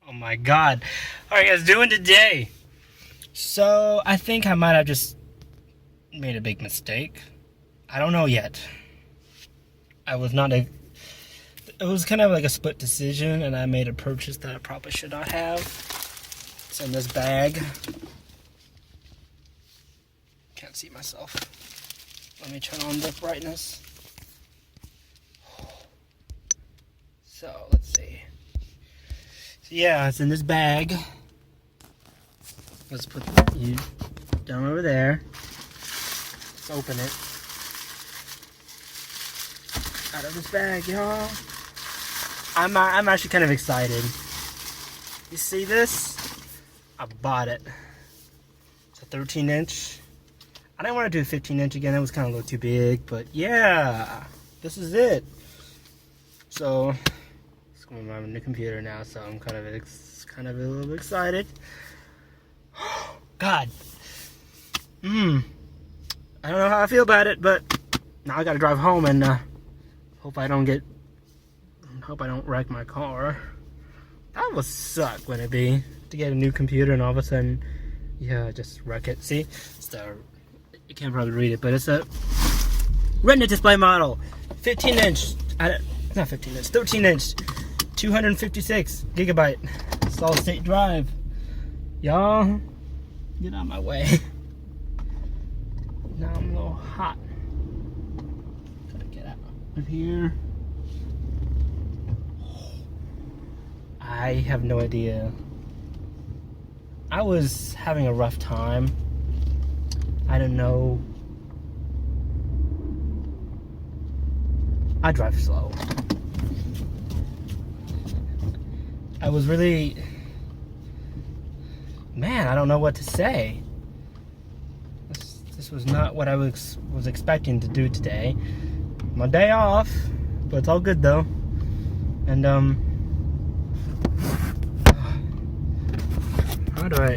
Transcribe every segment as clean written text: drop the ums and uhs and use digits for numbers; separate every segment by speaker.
Speaker 1: Oh my god. How are you guys doing today? So, I think I might have just made a big mistake. I don't know yet. It was kind of like a split decision, and I made a purchase that I probably should not have. It's in this bag. Can't see myself. Let me turn on the brightness. So, let's see. So yeah, it's in this bag. Let's put you down over there. Let's open it. Out of this bag, y'all. I'm actually kind of excited. You see this? I bought it. It's a 13-inch. I didn't want to do a 15-inch again. It was kind of a little too big, but yeah, this is it. So it's going to my new computer now, so I'm kind of a little bit excited. God. I don't know how I feel about it, but now I got to drive home and hope I don't wreck my car. That would suck, wouldn't it be? To get a new computer and all of a sudden, yeah, just wreck it. See, you can't probably read it, but it's a Retina display model, 15-inch. Not 15-inch, 13-inch, 256 gigabyte solid state drive. Y'all, get out of my way. Now I'm a little hot. Gotta get out of here. I have no idea. I was having a rough time. I don't know. I drive slow. I was really... Man, I don't know what to say. This was not what I was expecting to do today. My day off, but it's all good though. And how do I...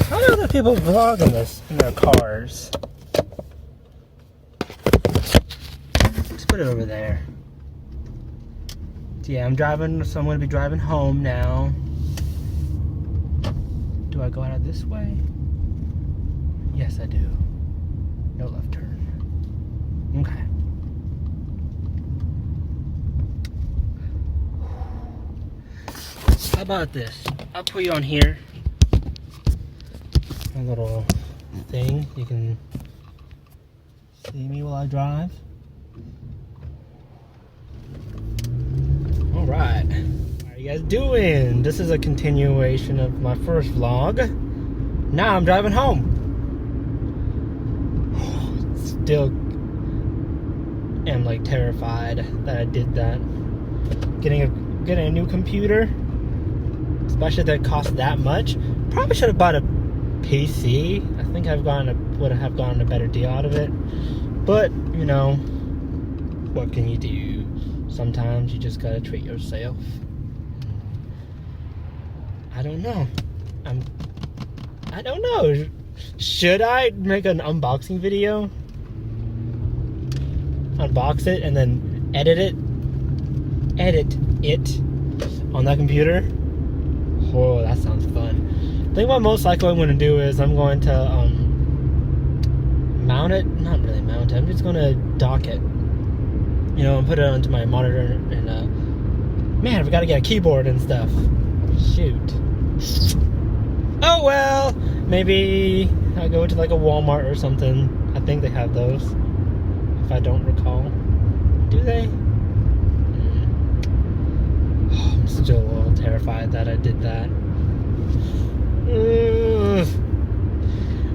Speaker 1: How do other people vlog in this in their cars? Just put it over there. So yeah, I'm driving, so I'm going to be driving home now. Do I go out of this way? Yes, I do. No left turn. Okay. How about this? I'll put you on here. A little thing. You can see me while I drive. Alright. How are you guys doing? This is a continuation of my first vlog. Now I'm driving home. Still am like terrified that I did that. Getting a new computer, especially that cost that much. Probably should have bought a PC. I think would have gotten a better deal out of it. But you know, what can you do? Sometimes you just gotta treat yourself. I don't know. I don't know. Should I make an unboxing video? Unbox it and then edit it on that computer? Oh, that sounds fun. I think what most likely I'm going to do is I'm going to mount it. Not really mount it. I'm just going to dock it. You know, and put it onto my monitor and man, I've got to get a keyboard and stuff. Shoot. Oh well. Maybe I go to like a Walmart or something. I think they have those. If I don't recall. Do they? I'm still a little terrified that I did that.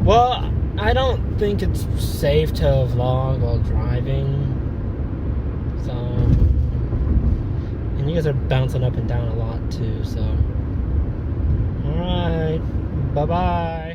Speaker 1: Well, I don't think it's safe to vlog while driving. So, and you guys are bouncing up and down a lot too, so. Alright, bye-bye.